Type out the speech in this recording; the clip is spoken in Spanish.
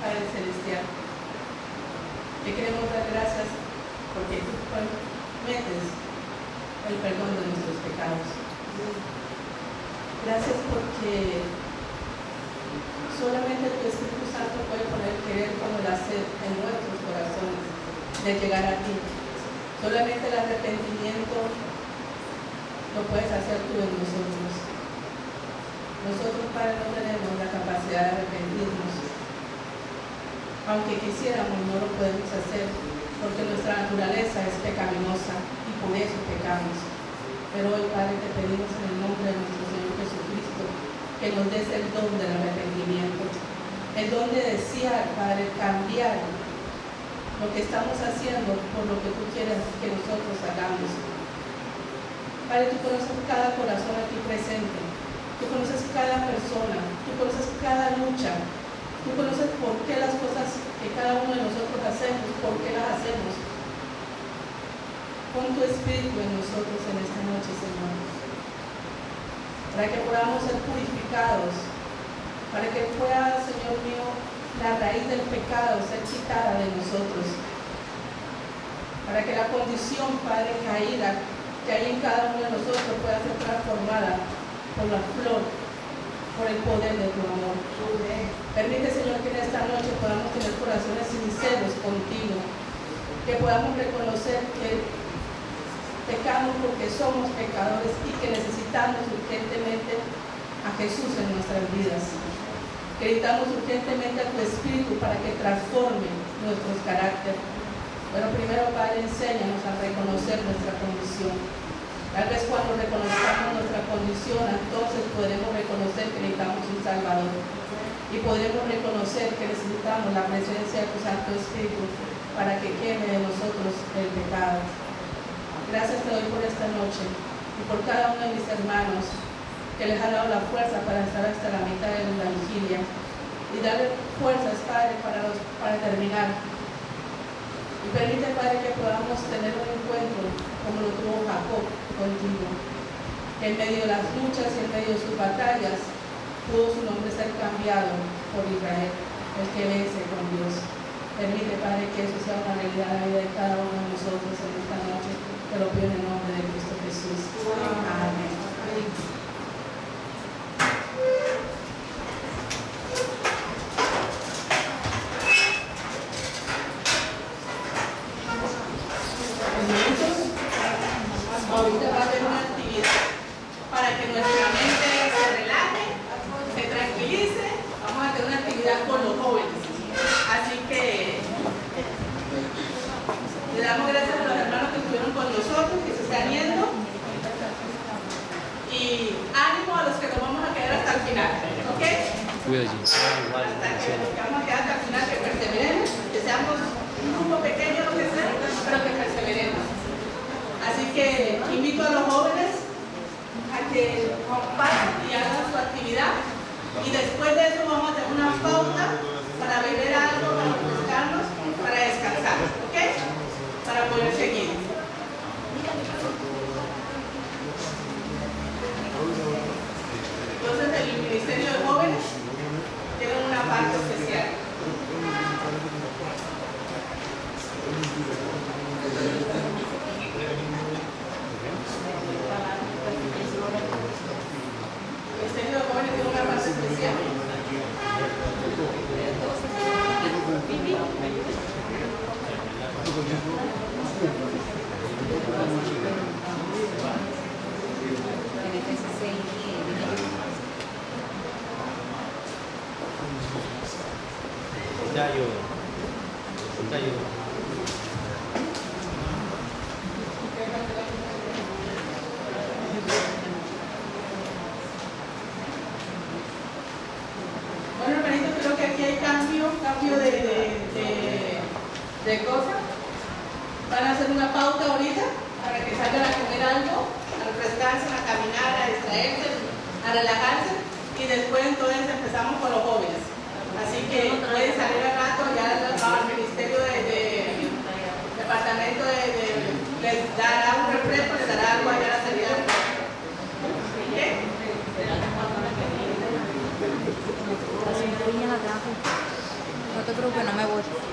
Padre Celestial, te queremos dar gracias porque tú prometes el perdón de nuestros pecados. Gracias porque solamente tu Espíritu Santo puede poner querer como la sed en nuestros corazones de llegar a ti. Solamente el arrepentimiento lo puedes hacer tú en nosotros. Nosotros, Padre, no tenemos la capacidad de arrepentirnos. Aunque quisiéramos, no lo podemos hacer porque nuestra naturaleza es pecaminosa y por eso pecamos. Pero hoy, Padre, te pedimos en el nombre de nuestro Señor Jesucristo que nos des el don del arrepentimiento, el don de desear, Padre, cambiar lo que estamos haciendo por lo que tú quieres que nosotros hagamos. Padre, tú conoces cada corazón aquí presente, tú conoces cada persona, tú conoces cada lucha, tú conoces por qué las cosas que cada uno de nosotros hacemos, por qué las hacemos. Pon tu Espíritu en nosotros en esta noche, Señor, para que podamos ser purificados, para que pueda, Señor mío, la raíz del pecado ser quitada de nosotros, para que la condición, Padre, caída que hay en cada uno de nosotros pueda ser transformada por la flor, por el poder de tu amor. Permite, Señor, que en esta noche podamos tener corazones sinceros contigo, que podamos reconocer que pecamos porque somos pecadores y que necesitamos urgentemente a Jesús en nuestras vidas. Que necesitamos urgentemente a tu Espíritu para que transforme nuestros caracteres. Pero primero, Padre, enséñanos a reconocer nuestra condición. Tal vez cuando reconozcamos nuestra condición, entonces podremos reconocer que necesitamos un Salvador. Y podremos reconocer que necesitamos la presencia de tu Santo Espíritu para que queme de nosotros el pecado. Gracias te doy por esta noche y por cada uno de mis hermanos que les ha dado la fuerza para estar hasta la mitad de la vigilia y darle fuerzas, Padre, para terminar. Y permite, Padre, que podamos tener un encuentro como lo tuvo Jacob contigo, que en medio de las luchas y en medio de sus batallas pudo su nombre ser cambiado por Israel, el que vence con Dios. Permite, Padre, que eso sea una realidad en la vida de cada uno de nosotros en esta noche. Te lo pido en el nombre de Cristo Jesús. Amén. Ahorita va a haber una actividad para que nuestra mente se relaje, se tranquilice. Vamos a tener una actividad con los jóvenes. Así que le damos gracias a los hermanos que estuvieron con nosotros, que se están yendo. Y ánimo a los que nos vamos a quedar hasta el final. ¿Ok? Vamos a quedar hasta el final, que perseveremos, que seamos un grupo pequeño, lo que sea, pero que perseveremos. Así que invito a los jóvenes a que compartan y hagan su actividad. Y después de eso vamos a tener una pausa para beber algo, para refrescarnos, para descansar. ¿Ok? Para poder seguir. Entonces el Ministerio de Jóvenes tiene una parte especial. El Ministerio de Jóvenes tiene una parte especial. Bueno, hermanito, creo que aquí hay cambio de cosas. Van a hacer una pauta ahorita para que salgan a comer algo, a refrescarse, a caminar, a distraerse, a relajarse, y después entonces empezamos con los jóvenes. Así que pueden salir al rato, ya al Ministerio Departamento les dará un refresco, les dará algo allá a la salida del pueblo. ¿Ok? creo que no me voy.